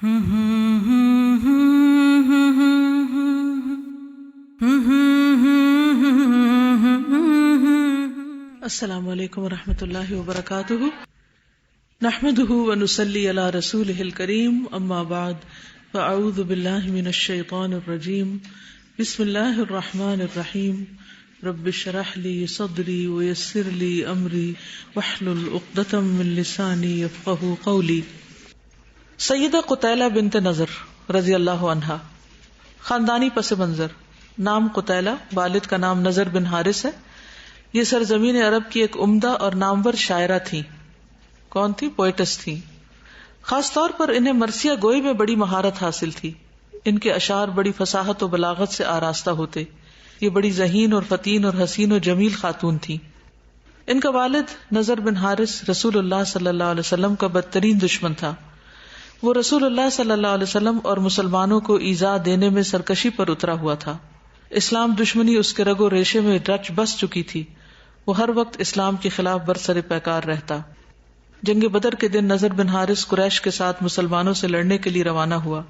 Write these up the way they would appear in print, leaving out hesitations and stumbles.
السلام علیکم ورحمۃ اللہ وبرکاتہ، نحمده ونصلی علی رسولہ الکریم، اما بعد فاعوذ باللہ من الشیطان الرجیم، بسم اللہ الرحمن الرحیم، رب اشرح لی صدری ویسر لی امری واحلل عقدۃ من لسانی یفقہوا قولی۔ سیدہ قتیلہ بنت نضر رضی اللہ عنہا، خاندانی پس منظر، نام قتیلہ، والد کا نام نضر بن حارث ہے۔ یہ سرزمین عرب کی ایک عمدہ اور نامور شاعرہ تھیں۔ کون تھی؟ پوئٹس تھیں۔ خاص طور پر انہیں مرثیہ گوئی میں بڑی مہارت حاصل تھی۔ ان کے اشعار بڑی فصاحت و بلاغت سے آراستہ ہوتے۔ یہ بڑی ذہین اور فطین اور حسین و جمیل خاتون تھی۔ ان کا والد نضر بن حارث رسول اللہ صلی اللہ علیہ وسلم کا بدترین دشمن تھا۔ وہ رسول اللہ صلی اللہ علیہ وسلم اور مسلمانوں کو ایذا دینے میں سرکشی پر اترا ہوا تھا۔ اسلام دشمنی اس کے رگ و ریشے میں رچ بس چکی تھی۔ وہ ہر وقت اسلام کے خلاف برسر پیکار رہتا۔ جنگ بدر کے دن نضر بن حارث قریش کے ساتھ مسلمانوں سے لڑنے کے لیے روانہ ہوا۔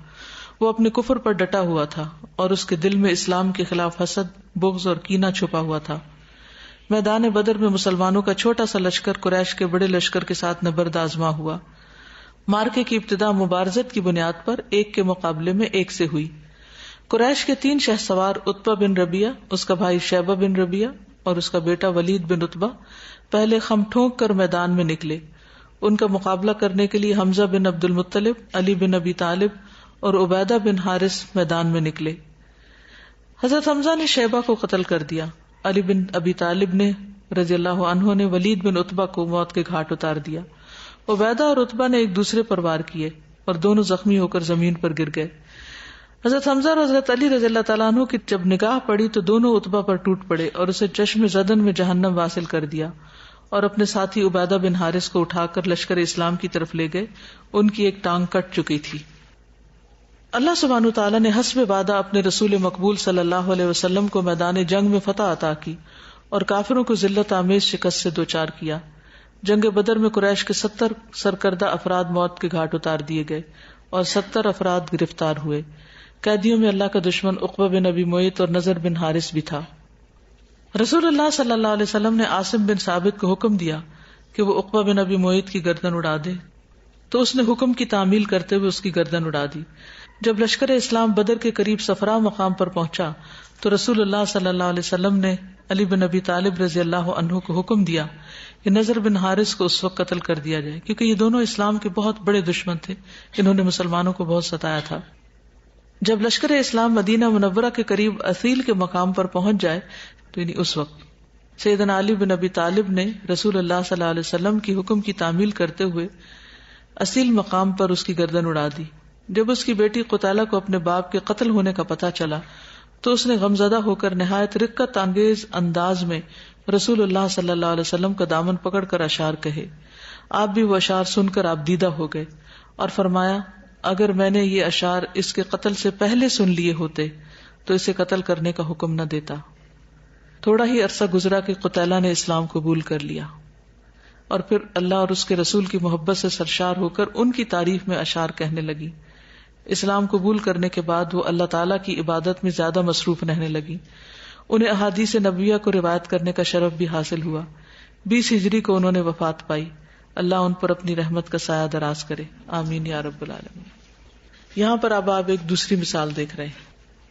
وہ اپنے کفر پر ڈٹا ہوا تھا اور اس کے دل میں اسلام کے خلاف حسد، بغض اور کینہ چھپا ہوا تھا۔ میدان بدر میں مسلمانوں کا چھوٹا سا لشکر قریش کے بڑے لشکر کے ساتھ نبرد آزما ہوا۔ مارکے کی ابتدا مبارزت کی بنیاد پر ایک کے مقابلے میں ایک سے ہوئی۔ قریش کے 3 شہسوار عتبہ بن ربیعہ، اس کا بھائی شیبہ بن ربیعہ اور اس کا بیٹا ولید بن عتبہ پہلے خم ٹھونک کر میدان میں نکلے۔ ان کا مقابلہ کرنے کے لیے حمزہ بن عبد المطلب، علی بن ابی طالب اور عبیدہ بن حارث میدان میں نکلے۔ حضرت حمزہ نے شیبہ کو قتل کر دیا۔ علی بن ابی طالب نے رضی اللہ عنہ نے ولید بن عتبہ کو موت کے گھاٹ اتار دیا۔ عبیدہ اور عتبہ نے ایک دوسرے پر وار کیے اور دونوں زخمی ہو کر زمین پر گر گئے۔ حضرت حمزہ اور حضرت علی رضی اللہ تعالیٰ عنہ کی جب نگاہ پڑی تو دونوں عتبہ پر ٹوٹ پڑے اور اسے چشم زدن میں جہنم واصل کر دیا، اور اپنے ساتھی عبیدہ بن حارث کو اٹھا کر لشکر اسلام کی طرف لے گئے۔ ان کی ایک ٹانگ کٹ چکی تھی۔ اللہ سبحانہ وتعالیٰ نے حسب وعدہ اپنے رسول مقبول صلی اللہ علیہ وسلم کو میدان جنگ میں فتح عطا کی اور کافروں کو ذلت آمیز شکست سے دوچار کیا۔ جنگ بدر میں قریش کے 70 سرکردہ افراد موت کے گھاٹ اتار دیے گئے اور 70 افراد گرفتار ہوئے۔ قیدیوں میں اللہ کا دشمن عقبہ بن ابی معیط اور نضر بن حارث بھی تھا۔ رسول اللہ صلی اللہ علیہ وسلم نے عاصم بن ثابت کو حکم دیا کہ وہ عقبہ بن ابی معیط کی گردن اڑا دے، تو اس نے حکم کی تعمیل کرتے ہوئے اس کی گردن اڑا دی۔ جب لشکر اسلام بدر کے قریب صفرا مقام پر پہنچا تو رسول اللہ صلی اللہ علیہ وسلم نے علی بن ابی طالب رضی اللہ عنہ کو حکم دیا کہ نضر بن حارث کو اس وقت قتل کر دیا جائے، کیونکہ یہ دونوں اسلام کے بہت بڑے دشمن تھے، انہوں نے مسلمانوں کو بہت ستایا تھا۔ جب لشکر اسلام مدینہ منورہ کے قریب اصیل کے مقام پر پہنچ جائے تو یعنی اس وقت سیدنا علی بن ابی طالب نے رسول اللہ صلی اللہ علیہ وسلم کی حکم کی تعمیل کرتے ہوئے اصیل مقام پر اس کی گردن اڑا دی۔ جب اس کی بیٹی قتیلہ کو اپنے باپ کے قتل ہونے کا پتہ چلا تو اس نے غمزدہ ہو کر نہایت رقت انگیز انداز میں رسول اللہ صلی اللہ علیہ وسلم کا دامن پکڑ کر اشعار کہے۔ آپ بھی وہ اشعار سن کر آپ دیدہ ہو گئے اور فرمایا، اگر میں نے یہ اشعار اس کے قتل سے پہلے سن لیے ہوتے تو اسے قتل کرنے کا حکم نہ دیتا۔ تھوڑا ہی عرصہ گزرا کہ قتیلہ نے اسلام قبول کر لیا اور پھر اللہ اور اس کے رسول کی محبت سے سرشار ہو کر ان کی تعریف میں اشعار کہنے لگی۔ اسلام قبول کرنے کے بعد وہ اللہ تعالیٰ کی عبادت میں زیادہ مصروف رہنے لگی۔ انہیں احادیث نبویہ کو روایت کرنے کا شرف بھی حاصل ہوا۔ 20 ہجری کو انہوں نے وفات پائی۔ اللہ ان پر اپنی رحمت کا سایہ دراز کرے، آمین یا رب العالمین۔ یہاں پر اب آپ ایک دوسری مثال دیکھ رہے ہیں،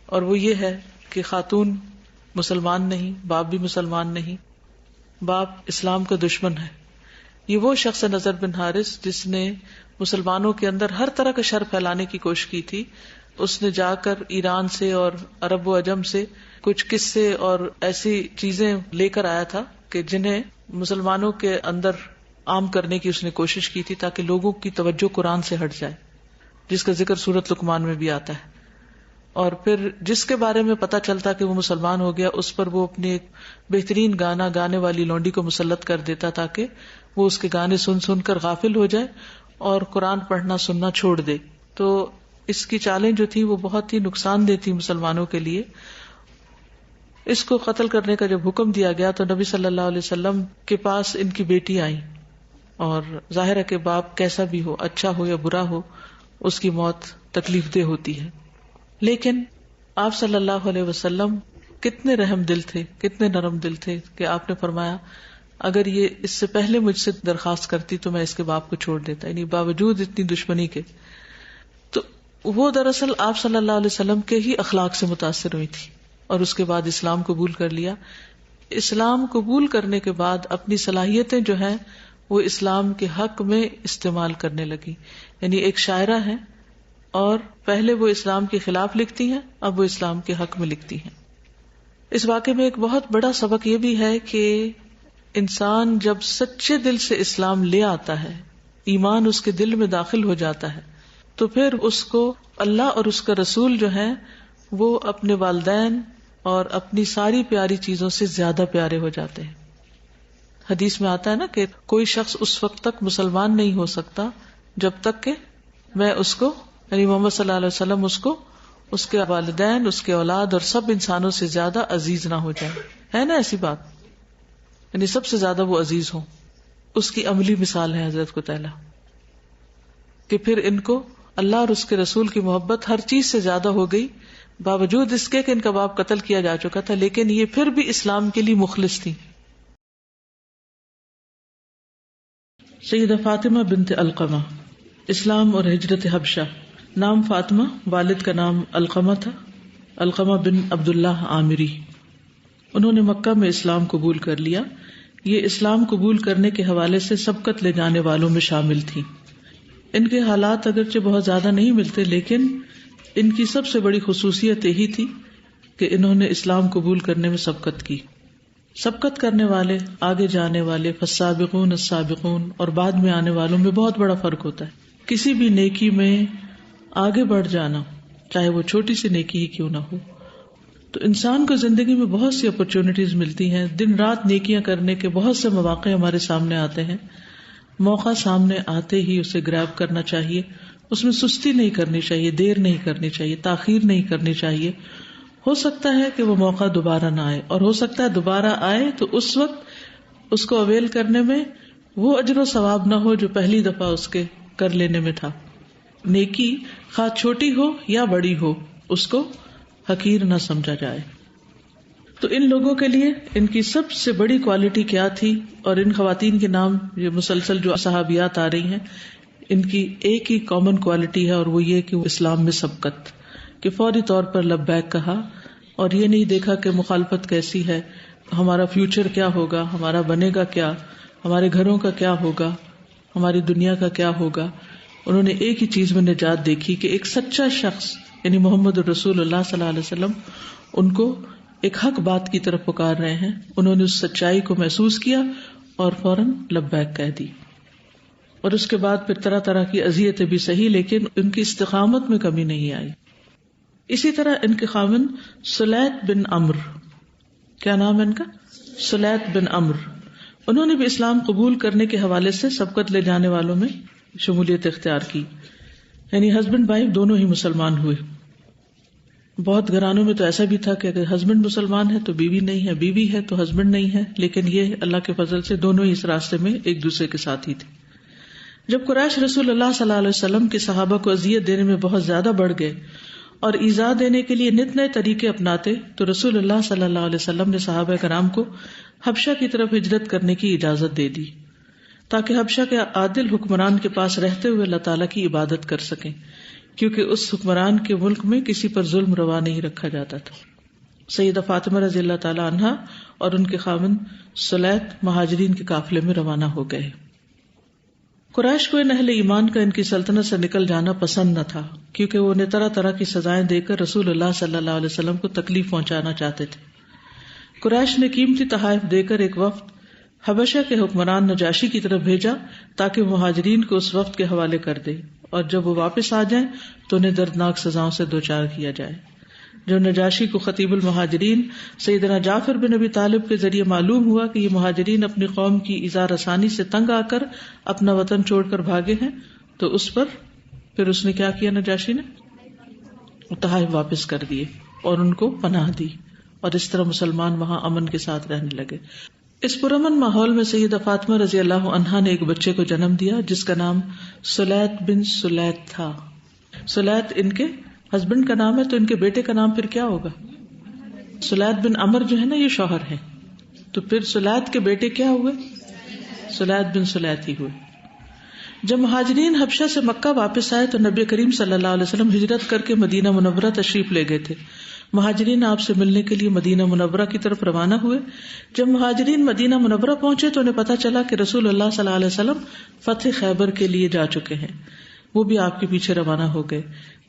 اور وہ یہ ہے کہ خاتون مسلمان نہیں، باپ بھی مسلمان نہیں، باپ اسلام کا دشمن ہے۔ یہ وہ شخص نضر بن حارث جس نے مسلمانوں کے اندر ہر طرح کا شر پھیلانے کی کوشش کی تھی۔ اس نے جا کر ایران سے اور عرب و عجم سے کچھ قصے اور ایسی چیزیں لے کر آیا تھا کہ جنہیں مسلمانوں کے اندر عام کرنے کی اس نے کوشش کی تھی تاکہ لوگوں کی توجہ قرآن سے ہٹ جائے، جس کا ذکر سورۃ لقمان میں بھی آتا ہے۔ اور پھر جس کے بارے میں پتہ چلتا کہ وہ مسلمان ہو گیا، اس پر وہ اپنے ایک بہترین گانا گانے والی لونڈی کو مسلط کر دیتا تاکہ وہ اس کے گانے سن سن کر غافل ہو جائے اور قرآن پڑھنا سننا چھوڑ دے۔ تو اس کی چالیں جو تھی وہ بہت ہی نقصان دہ تھی مسلمانوں کے لیے۔ اس کو قتل کرنے کا جب حکم دیا گیا تو نبی صلی اللہ علیہ وسلم کے پاس ان کی بیٹی آئی، اور ظاہر ہے کہ باپ کیسا بھی ہو، اچھا ہو یا برا ہو، اس کی موت تکلیف دہ ہوتی ہے. لیکن آپ صلی اللہ علیہ وسلم کتنے رحم دل تھے, کتنے نرم دل تھے کہ آپ نے فرمایا اگر یہ اس سے پہلے مجھ سے درخواست کرتی تو میں اس کے باپ کو چھوڑ دیتا, یعنی باوجود اتنی دشمنی کے. تو وہ دراصل آپ صلی اللہ علیہ وسلم کے ہی اخلاق سے متاثر ہوئی تھی اور اس کے بعد اسلام قبول کر لیا. اسلام قبول کرنے کے بعد اپنی صلاحیتیں جو ہیں وہ اسلام کے حق میں استعمال کرنے لگی. یعنی ایک شاعرہ ہے اور پہلے وہ اسلام کے خلاف لکھتی ہیں, اب وہ اسلام کے حق میں لکھتی ہیں. اس واقعے میں ایک بہت بڑا سبق یہ بھی ہے کہ انسان جب سچے دل سے اسلام لے آتا ہے, ایمان اس کے دل میں داخل ہو جاتا ہے, تو پھر اس کو اللہ اور اس کا رسول جو ہے وہ اپنے والدین اور اپنی ساری پیاری چیزوں سے زیادہ پیارے ہو جاتے ہیں. حدیث میں آتا ہے نا کہ کوئی شخص اس وقت تک مسلمان نہیں ہو سکتا جب تک کہ میں اس کو, یعنی محمد صلی اللہ علیہ وسلم اس کو اس کے والدین, اس کے اولاد اور سب انسانوں سے زیادہ عزیز نہ ہو جائے. ہے نا ایسی بات, یعنی سب سے زیادہ وہ عزیز ہوں. اس کی عملی مثال ہے حضرت قتیلہ کہ پھر ان کو اللہ اور اس کے رسول کی محبت ہر چیز سے زیادہ ہو گئی, باوجود اس کے کہ ان کا باپ قتل کیا جا چکا تھا, لیکن یہ پھر بھی اسلام کے لیے مخلص تھی. سیدہ فاطمہ بنت علقمہ, اسلام اور ہجرت حبشہ. نام فاطمہ, والد کا نام علقمہ تھا, علقمہ بن عبداللہ عامری. انہوں نے مکہ میں اسلام قبول کر لیا. یہ اسلام قبول کرنے کے حوالے سے سبقت لے جانے والوں میں شامل تھی. ان کے حالات اگرچہ بہت زیادہ نہیں ملتے, لیکن ان کی سب سے بڑی خصوصیت یہی تھی کہ انہوں نے اسلام قبول کرنے میں سبقت کی. سبقت کرنے والے, آگے جانے والے, فالسابقون السابقون اور بعد میں آنے والوں میں بہت بڑا فرق ہوتا ہے. کسی بھی نیکی میں آگے بڑھ جانا, چاہے وہ چھوٹی سی نیکی ہی کیوں نہ ہو, تو انسان کو زندگی میں بہت سی اپرچونٹیز ملتی ہیں. دن رات نیکیاں کرنے کے بہت سے مواقع ہمارے سامنے آتے ہیں. موقع سامنے آتے ہی اسے گریب کرنا چاہیے, اس میں سستی نہیں کرنی چاہیے, دیر نہیں کرنی چاہیے, تاخیر نہیں کرنی چاہیے. ہو سکتا ہے کہ وہ موقع دوبارہ نہ آئے, اور ہو سکتا ہے دوبارہ آئے تو اس وقت اس کو اویل کرنے میں وہ اجر و ثواب نہ ہو جو پہلی دفعہ اس کے کر لینے میں تھا. نیکی خواہ چھوٹی ہو یا بڑی ہو, اس کو حقیر نہ سمجھا جائے. تو ان لوگوں کے لیے ان کی سب سے بڑی کوالٹی کیا تھی, اور ان خواتین کے نام یہ مسلسل جو صحابیات آ رہی ہیں ان کی ایک ہی کامن کوالٹی ہے, اور وہ یہ کہ وہ اسلام میں سبقت, کہ فوری طور پر لبیک کہا, اور یہ نہیں دیکھا کہ مخالفت کیسی ہے, ہمارا فیوچر کیا ہوگا, ہمارا بنے گا کیا, ہمارے گھروں کا کیا ہوگا, ہماری دنیا کا کیا ہوگا. انہوں نے ایک ہی چیز میں نجات دیکھی کہ ایک سچا شخص یعنی محمد رسول اللہ صلی اللہ علیہ وسلم ان کو ایک حق بات کی طرف پکار رہے ہیں. انہوں نے اس سچائی کو محسوس کیا اور فوراً لبیک کہہ دی. اور اس کے بعد پھر طرح طرح کی اذیتیں بھی سہی, لیکن ان کی استقامت میں کمی نہیں آئی. اسی طرح ان کے خاوند سلیت بن عمرو, کیا نام ہے ان کا, سلیت بن عمرو, انہوں نے بھی اسلام قبول کرنے کے حوالے سے سبقت لے جانے والوں میں شمولیت اختیار کی. یعنی ہسبینڈ وائف دونوں ہی مسلمان ہوئے. بہت گھرانوں میں تو ایسا بھی تھا کہ اگر ہسبینڈ مسلمان ہے تو بیوی نہیں ہے, بیوی ہے تو ہسبینڈ نہیں ہے, لیکن یہ اللہ کے فضل سے دونوں ہی اس راستے میں ایک دوسرے کے ساتھ ہی تھے. جب قریش رسول اللہ صلی اللہ علیہ وسلم کے صحابہ کو اذیت دینے میں بہت زیادہ بڑھ گئے اور ایذا دینے کے لیے نت نئے طریقے اپناتے, تو رسول اللہ صلی اللہ علیہ وسلم نے صحابہ کرام کو حبشہ کی طرف ہجرت کرنے کی اجازت دے دی, تاکہ حبشہ کے عادل حکمران کے پاس رہتے ہوئے اللہ تعالیٰ کی عبادت کر سکیں, کیونکہ اس حکمران کے ملک میں کسی پر ظلم روا نہیں رکھا جاتا تھا. سیدہ فاطمہ رضی اللہ تعالیٰ عنہا اور ان کے خاوند سلیت مہاجرین کے قافلے میں روانہ ہو گئے. قریش کو ان اہل ایمان کا ان کی سلطنت سے نکل جانا پسند نہ تھا, کیونکہ وہ انہیں طرح طرح کی سزائیں دے کر رسول اللہ صلی اللہ علیہ وسلم کو تکلیف پہنچانا چاہتے تھے. قریش نے قیمتی تحائف دے کر ایک وفد حبشہ کے حکمران نجاشی کی طرف بھیجا تاکہ مہاجرین کو اس وفد کے حوالے کر دے, اور جب وہ واپس آ جائیں تو انہیں دردناک سزاؤں سے دوچار کیا جائے. جو نجاشی کو خطیب المہاجرین سیدنا جعفر بن ابی طالب کے ذریعے معلوم ہوا کہ یہ مہاجرین اپنی قوم کی ایذا رسانی سے تنگ آ کر اپنا وطن چھوڑ کر بھاگے ہیں, تو اس پر پھر اس نے کیا کیا, نجاشی نے تحائف واپس کر دیے اور ان کو پناہ دی, اور اس طرح مسلمان وہاں امن کے ساتھ رہنے لگے. اس پرامن ماحول میں سیدہ فاطمہ رضی اللہ عنہا نے ایک بچے کو جنم دیا جس کا نام سلیت بن سلیت تھا. سلیت ان کے ہسبینڈ کا نام ہے، تو ان کے بیٹے کا نام پھر کیا ہوگا؟ سلیت بن عمر جو ہے نا، یہ شوہر ہے، تو پھر سلیت کے بیٹے کیا ہوئے؟ سلیت بن سلیت ہی ہوئے. جب مہاجرین حبشہ سے مکہ واپس آئے تو نبی کریم صلی اللہ علیہ وسلم ہجرت کر کے مدینہ منورہ تشریف لے گئے تھے. مہاجرین آپ سے ملنے کے لیے مدینہ منورہ کی طرف روانہ ہوئے. جب مہاجرین مدینہ منورہ پہنچے تو انہیں پتہ چلا کہ رسول اللہ صلی اللہ علیہ وسلم فتح خیبر کے لیے جا چکے ہیں، وہ بھی آپ کے پیچھے روانہ ہو گئے.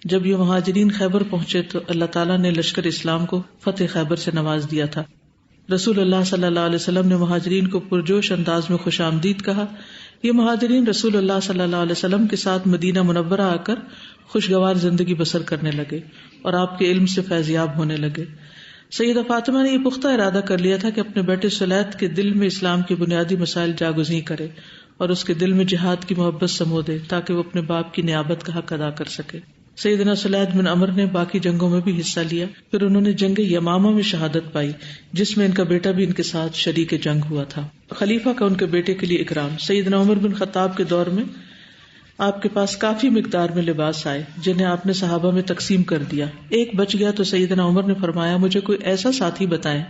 جب یہ مہاجرین خیبر پہنچے تو اللہ تعالیٰ نے لشکر اسلام کو فتح خیبر سے نواز دیا تھا. رسول اللہ صلی اللہ علیہ وسلم نے مہاجرین کو پرجوش انداز میں خوش آمدید کہا. یہ مہاجرین رسول اللہ صلی اللہ علیہ وسلم کے ساتھ مدینہ منورہ آ کر خوشگوار زندگی بسر کرنے لگے اور آپ کے علم سے فیضیاب ہونے لگے. سیدہ فاطمہ نے یہ پختہ ارادہ کر لیا تھا کہ اپنے بیٹے سلیت کے دل میں اسلام کے بنیادی مسائل جاگزیں کرے اور اس کے دل میں جہاد کی محبت سمو دے تاکہ وہ اپنے باپ کی نیابت کا حق ادا کر سکے. سیدنا سلیت بن عمر نے باقی جنگوں میں بھی حصہ لیا. پھر انہوں نے جنگ یمامہ میں شہادت پائی جس میں ان کا بیٹا بھی ان کے ساتھ شریک جنگ ہوا تھا. خلیفہ کا ان کے بیٹے کے لیے اکرام. سیدنا عمر بن خطاب کے دور میں آپ کے پاس کافی مقدار میں لباس آئے جنہیں آپ نے صحابہ میں تقسیم کر دیا. ایک بچ گیا تو سیدنا عمر نے فرمایا مجھے کوئی ایسا ساتھی بتائیں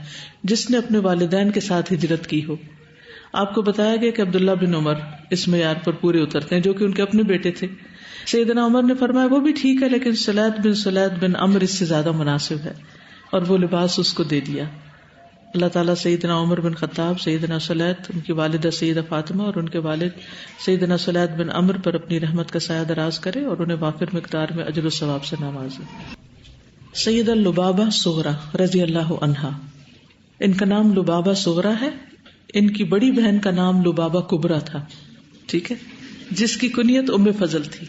جس نے اپنے والدین کے ساتھ ہجرت کی ہو. آپ کو بتایا گیا کہ عبداللہ بن عمر اس معیار پر پورے اترتے ہیں جو کہ ان کے اپنے بیٹے تھے. سیدنا عمر نے فرمایا وہ بھی ٹھیک ہے لیکن سلیت بن عمر اس سے زیادہ مناسب ہے، اور وہ لباس اس کو دے دیا. اللہ تعالیٰ سیدنا عمر بن خطاب، سیدنا سلیت، ان کی والدہ سیدہ فاطمہ اور ان کے والد سیدنا سلیت بن عمر پر اپنی رحمت کا سایہ دراز کرے اور انہیں وافر مقدار میں اجر و ثواب سے نوازے. سیدہ لبابہ صغرا رضی اللہ عنہا، ان کا نام لبابہ صغرا ہے. ان کی بڑی بہن کا نام لبابہ کبرا تھا، ٹھیک ہے، جس کی کنیت ام فضل تھی.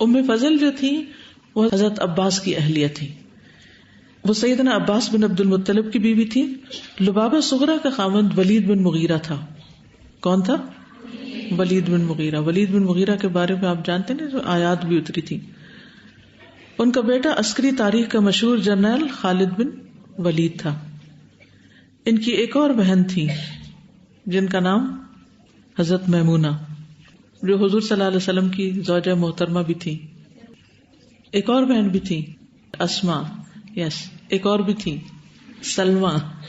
ام فضل جو تھی وہ حضرت عباس کی اہلیہ تھی. وہ سیدنا عباس بن عبد المطلب کی بیوی تھی. لبابہ صغرا کا خاوند ولید بن مغیرہ تھا. کون تھا؟ ولید بن مغیرہ. ولید بن مغیرہ کے بارے میں آپ جانتے ہیں جو آیات بھی اتری تھی. ان کا بیٹا عسکری تاریخ کا مشہور جنرل خالد بن ولید تھا. ان کی ایک اور بہن تھی جن کا نام حضرت میمونہ، جو حضور صلی اللہ علیہ وسلم کی زوجہ محترمہ بھی تھی. ایک اور بہن بھی تھی اسما، ایک اور بھی تھی سلمہ.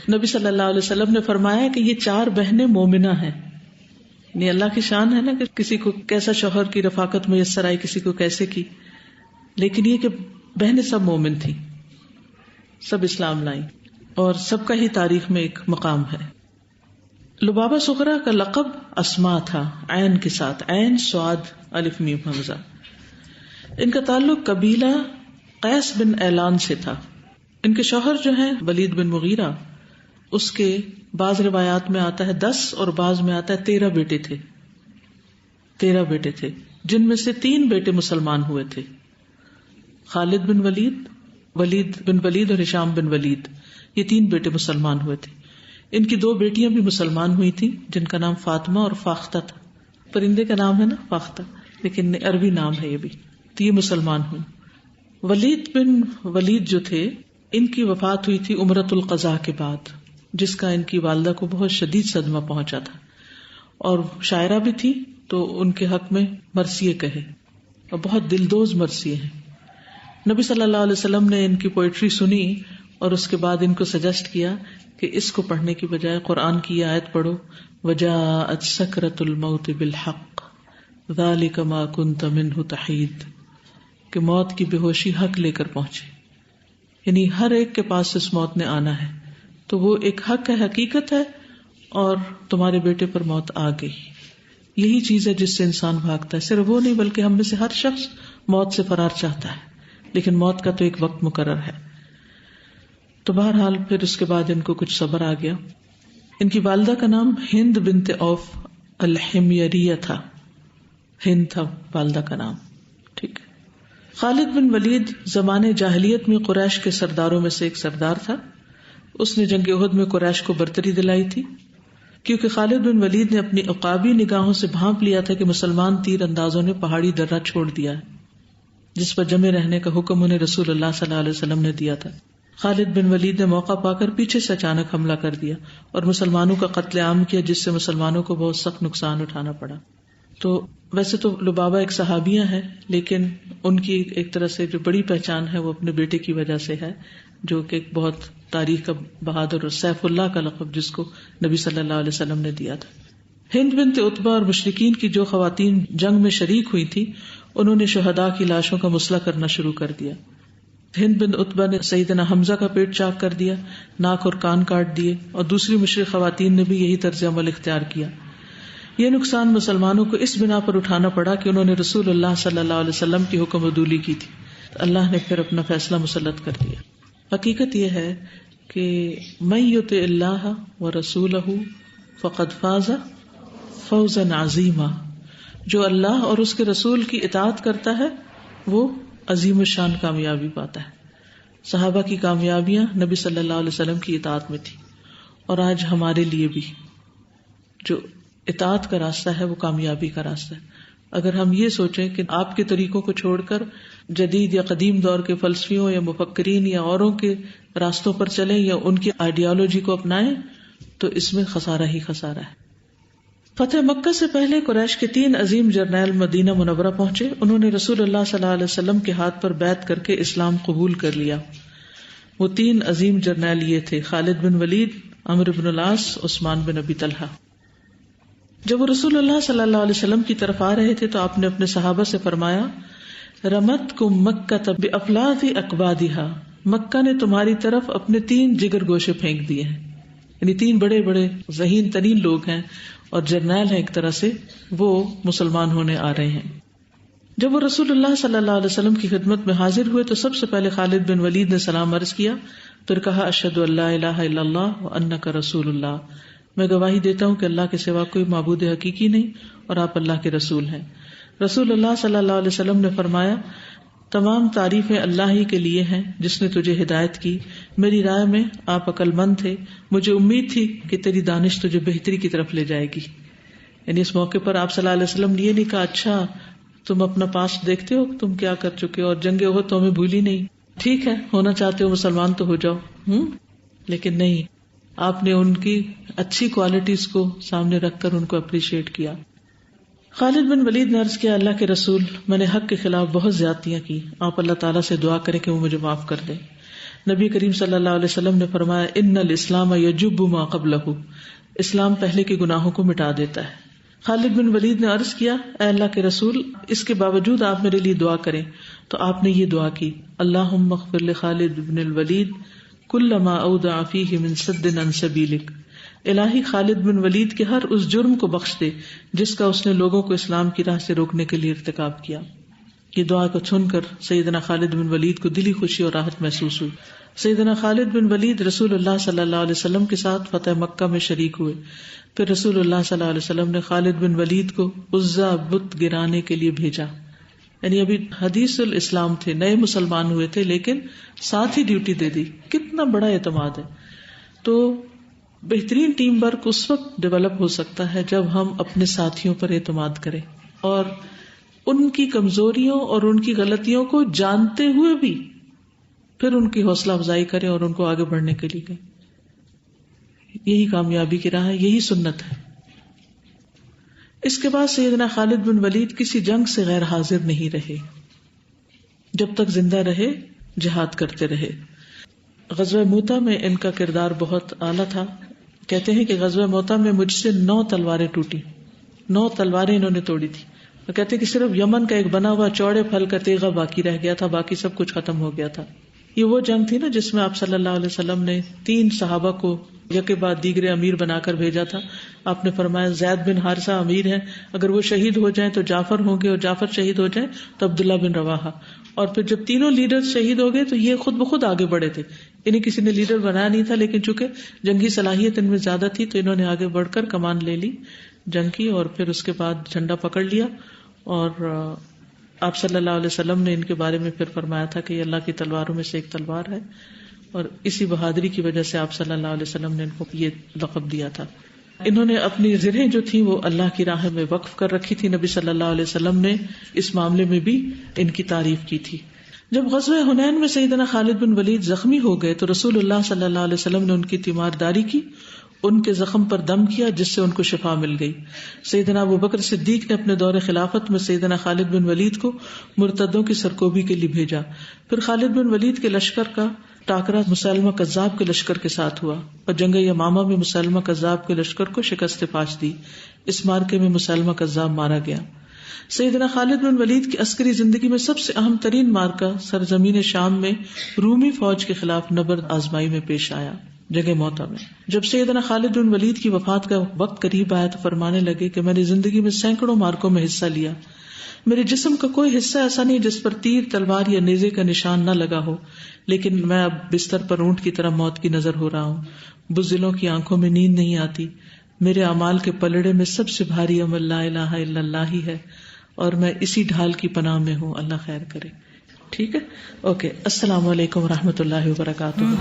نبی صلی اللہ علیہ وسلم نے فرمایا کہ یہ 4 بہنیں مومنہ ہیں. یعنی اللہ کی شان ہے نا کہ کسی کو کیسا شوہر کی رفاقت میسر آئی، کسی کو کیسے کی، لیکن یہ کہ بہنیں سب مومن تھی، سب اسلام لائیں اور سب کا ہی تاریخ میں ایک مقام ہے. لبابہ صغرا کا لقب اسما تھا، عین کے ساتھ، عین صاد الف میم حمزہ. ان کا تعلق قبیلہ قیس بن اعلان سے تھا. ان کے شوہر جو ہیں ولید بن مغیرہ، اس کے بعض روایات میں آتا ہے 10 اور بعض میں آتا ہے 13 بیٹے تھے. 13 بیٹے تھے جن میں سے 3 بیٹے مسلمان ہوئے تھے، خالد بن ولید، ولید بن ولید اور ہشام بن ولید. یہ 3 بیٹے مسلمان ہوئے تھے. ان کی 2 بیٹیاں بھی مسلمان ہوئی تھی جن کا نام فاطمہ اور فاختہ تھا. پرندے کا نام ہے نا فاختہ، لیکن عربی نام ہے یہ بھی. تو یہ مسلمان ہوئی. ولید بن ولید جو تھے ان کی وفات ہوئی تھی عمرۃ القضاء کے بعد، جس کا ان کی والدہ کو بہت شدید صدمہ پہنچا تھا، اور شاعرہ بھی تھی تو ان کے حق میں مرثیے کہے اور بہت دلدوز مرثیے ہیں. نبی صلی اللہ علیہ وسلم نے ان کی پوئٹری سنی اور اس کے بعد ان کو سجیسٹ کیا کہ اس کو پڑھنے کی بجائے قرآن کی یہ آیت پڑھو، وجاءت سکرۃ الموت بالحق ذلک ما کنت منہ تحید، کہ موت کی بے ہوشی حق لے کر پہنچے. یعنی ہر ایک کے پاس اس موت نے آنا ہے، تو وہ ایک حق ہے، حقیقت ہے، اور تمہارے بیٹے پر موت آ گئی. یہی چیز ہے جس سے انسان بھاگتا ہے. صرف وہ نہیں بلکہ ہم میں سے ہر شخص موت سے فرار چاہتا ہے، لیکن موت کا تو ایک وقت مقرر ہے. تو بہرحال پھر اس کے بعد ان کو کچھ صبر آ گیا. ان کی والدہ کا نام ہند بنت عوف الحمیریہ تھا. ہند تھا والدہ کا نام، ٹھیک. خالد بن ولید زمانے جاہلیت میں قریش کے سرداروں میں سے ایک سردار تھا. اس نے جنگ احد میں قریش کو برتری دلائی تھی، کیونکہ خالد بن ولید نے اپنی عقابی نگاہوں سے بھانپ لیا تھا کہ مسلمان تیر اندازوں نے پہاڑی درہ چھوڑ دیا ہے، جس پر جمع رہنے کا حکم انہیں رسول اللہ صلی اللہ علیہ وسلم نے دیا تھا. خالد بن ولید نے موقع پا کر پیچھے سے اچانک حملہ کر دیا اور مسلمانوں کا قتل عام کیا، جس سے مسلمانوں کو بہت سخت نقصان اٹھانا پڑا. تو ویسے تو لبابہ ایک صحابیہ ہیں، لیکن ان کی ایک طرح سے جو بڑی پہچان ہے وہ اپنے بیٹے کی وجہ سے ہے، جو کہ ایک بہت تاریخ کا بہادر اور سیف اللہ کا لقب جس کو نبی صلی اللہ علیہ وسلم نے دیا تھا۔ ہند بنت عتبہ اور مشرکین کی جو خواتین جنگ میں شریک ہوئی تھی، انہوں نے شہداء کی لاشوں کا مسئلہ کرنا شروع کر دیا۔ ہند بن عتبہ نے سیدنا حمزہ کا پیٹ چاک کر دیا، ناک اور کان کاٹ دیے، اور دوسری مشرک خواتین نے بھی یہی طرز عمل اختیار کیا۔ یہ نقصان مسلمانوں کو اس بنا پر اٹھانا پڑا کہ انہوں نے رسول اللہ صلی اللہ علیہ وسلم کی حکم عدولی کی تھی، اللہ نے پھر اپنا فیصلہ مسلط کر دیا۔ حقیقت یہ ہے کہ من یطع اللہ ورسولہ فقد فاز فوزا عظیما، جو اللہ اور اس کے رسول کی اطاعت کرتا ہے وہ عظیم الشان کامیابی پاتا ہے۔ صحابہ کی کامیابیاں نبی صلی اللہ علیہ وسلم کی اطاعت میں تھی، اور آج ہمارے لیے بھی جو اطاعت کا راستہ ہے وہ کامیابی کا راستہ ہے۔ اگر ہم یہ سوچیں کہ آپ کے طریقوں کو چھوڑ کر جدید یا قدیم دور کے فلسفیوں یا مفکرین یا اوروں کے راستوں پر چلیں یا ان کی آئیڈیالوجی کو اپنائیں تو اس میں خسارہ ہی خسارہ ہے۔ فتح مکہ سے پہلے قریش کے 3 عظیم جرنیل مدینہ منورہ پہنچے۔ انہوں نے رسول اللہ صلی اللہ علیہ وسلم کے ہاتھ پر بیعت کر کے اسلام قبول کر لیا۔ وہ 3 عظیم جرنیل یہ تھے: خالد بن ولید، عمرو بن العاص، عثمان بن ابی طلحہ۔ جب وہ رسول اللہ صلی اللہ علیہ وسلم کی طرف آ رہے تھے تو آپ نے اپنے صحابہ سے فرمایا: رمتکم مکہ بافلاظ اکبادھا، مکہ نے تمہاری طرف اپنے 3 جگر گوشے پھینک دیے ہیں، یعنی 3 بڑے بڑے ذہین ترین لوگ ہیں اور جرنیل ہیں ایک طرح سے، وہ مسلمان ہونے آ رہے ہیں۔ جب وہ رسول اللہ صلی اللہ علیہ وسلم کی خدمت میں حاضر ہوئے تو سب سے پہلے خالد بن ولید نے سلام عرض کیا، پھر کہا: اشہد ان لا الہ الا اللہ وانک رسول اللہ، میں گواہی دیتا ہوں کہ اللہ کے سوا کوئی معبود حقیقی نہیں اور آپ اللہ کے رسول ہیں۔ رسول اللہ صلی اللہ علیہ وسلم نے فرمایا: تمام تعریفیں اللہ ہی کے لیے ہیں جس نے تجھے ہدایت کی، میری رائے میں آپ عقل مند تھے، مجھے امید تھی کہ تیری دانش تجھے بہتری کی طرف لے جائے گی۔ یعنی اس موقع پر آپ صلی اللہ علیہ وسلم نے یہ نہیں کہا اچھا تم اپنا پاسٹ دیکھتے ہو، تم کیا کر چکے ہو اور جنگ احد تو ہمیں بھولی نہیں، ٹھیک ہے ہونا چاہتے ہو مسلمان تو ہو جاؤ، لیکن نہیں، آپ نے ان کی اچھی کوالٹیز کو سامنے رکھ کر ان کو اپریشیٹ کیا۔ خالد بن ولید نے عرض کیا: اللہ کے رسول، میں نے حق کے خلاف بہت زیادتیاں کی، آپ اللہ تعالیٰ سے دعا کریں کہ وہ مجھے معاف کر دے۔ نبی کریم صلی اللہ علیہ وسلم نے فرمایا: ان الاسلام یجب ما قبلہ، اسلام پہلے کے گناہوں کو مٹا دیتا ہے۔ خالد بن ولید نے عرض کیا: اے اللہ کے رسول، اس کے باوجود آپ میرے لیے دعا کریں۔ تو آپ نے یہ دعا کی: اللہم اغفر لخالد بن الولید کل ما اودع فیہ من صد عن سبیلک، الہی خالد بن ولید کے ہر اس جرم کو بخش دے جس کا اس نے لوگوں کو اسلام کی راہ سے روکنے کے لیے ارتکاب کیا۔ یہ دعا کو سن کر سیدنا خالد بن ولید کو دلی خوشی اور راحت محسوس ہوئی۔ سیدنا خالد بن ولید رسول اللہ صلی اللہ علیہ وسلم کے ساتھ فتح مکہ میں شریک ہوئے۔ پھر رسول اللہ صلی اللہ علیہ وسلم نے خالد بن ولید کو عزا بت گرانے کے لیے بھیجا، یعنی ابھی حدیث الاسلام تھے، نئے مسلمان ہوئے تھے، لیکن ساتھ ہی ڈیوٹی دے دی۔ کتنا بڑا اعتماد ہے۔ تو بہترین ٹیم ورک اس وقت ڈیولپ ہو سکتا ہے جب ہم اپنے ساتھیوں پر اعتماد کریں اور ان کی کمزوریوں اور ان کی غلطیوں کو جانتے ہوئے بھی پھر ان کی حوصلہ افزائی کریں اور ان کو آگے بڑھنے کے لیے کہیں۔ یہی کامیابی کی راہ ہے، یہی سنت ہے۔ اس کے بعد سیدنا خالد بن ولید کسی جنگ سے غیر حاضر نہیں رہے، جب تک زندہ رہے جہاد کرتے رہے۔ غزوہ موتہ میں ان کا کردار بہت اعلیٰ تھا۔ کہتے ہیں کہ غزوہ موتہ میں مجھ سے 9 تلواریں ٹوٹی، 9 تلواریں انہوں نے توڑی تھی۔ وہ کہتے ہیں کہ صرف یمن کا ایک بنا ہوا چوڑے پھل کا تیغہ باقی رہ گیا تھا، باقی سب کچھ ختم ہو گیا تھا۔ یہ وہ جنگ تھی نا جس میں آپ صلی اللہ علیہ وسلم نے 3 صحابہ کو یکے بعد دیگرے امیر بنا کر بھیجا تھا۔ آپ نے فرمایا زید بن حارثہ امیر ہیں، اگر وہ شہید ہو جائیں تو جعفر ہوں گے، اور جعفر شہید ہو جائیں تو عبداللہ بن رواحہ۔ اور پھر جب تینوں لیڈر شہید ہو گئے تو یہ خود بخود آگے بڑھے تھے، انہیں کسی نے لیڈر بنایا نہیں تھا، لیکن چونکہ جنگی صلاحیت ان میں زیادہ تھی تو انہوں نے آگے بڑھ کر کمان لے لی جنگ کی، اور پھر اس کے بعد جھنڈا پکڑ لیا۔ اور آپ صلی اللہ علیہ وسلم نے ان کے بارے میں پھر فرمایا تھا کہ یہ اللہ کی تلواروں میں سے ایک تلوار ہے، اور اسی بہادری کی وجہ سے آپ صلی اللہ علیہ وسلم نے ان کو یہ لقب دیا تھا۔ انہوں نے اپنی زرہیں جو تھیں وہ اللہ کی راہ میں وقف کر رکھی تھی۔ نبی صلی اللہ علیہ وسلم نے اس معاملے میں بھی ان کی تعریف کی تھی۔ جب غزوہ حنین میں سیدنا خالد بن ولید زخمی ہو گئے تو رسول اللہ صلی اللہ علیہ وسلم نے ان کی تیمارداری کی، ان کے زخم پر دم کیا جس سے ان کو شفا مل گئی. سیدنا ابوبکر صدیق نے اپنے دور خلافت میں سیدنا خالد بن ولید کو مرتدوں کی سرکوبی کے لیے بھیجا. پھر خالد بن ولید کے لشکر کا ٹاکرا مسلمہ کذاب کے لشکر کے ساتھ ہوا اور جنگ یمامہ میں مسلمہ کذاب کے لشکر کو شکست پاش دی. اس مارکے میں مسلمہ کذاب مارا گیا. سیدنا خالد بن ولید کی عسکری زندگی میں سب سے اہم ترین مارکہ سرزمین شام میں رومی فوج کے خلاف نبرد آزمائی میں پیش آیا، جگہ موتا میں. جب سیدنا خالد بن ولید کی وفات کا وقت قریب آیا تو فرمانے لگے کہ میں نے زندگی میں سینکڑوں مارکوں میں حصہ لیا، میرے جسم کا کوئی حصہ ایسا نہیں جس پر تیر، تلوار یا نیزے کا نشان نہ لگا ہو، لیکن میں اب بستر پر اونٹ کی طرح موت کی نظر ہو رہا ہوں. بزدلوں کی آنکھوں میں نیند نہیں آتی. میرے اعمال کے پلڑے میں سب سے بھاری عمل لا الہ الا اللہ ہی ہے اور میں اسی ڈھال کی پناہ میں ہوں. اللہ خیر کرے. ٹھیک ہے، اوکے. السلام علیکم ورحمۃ اللہ وبرکاتہ.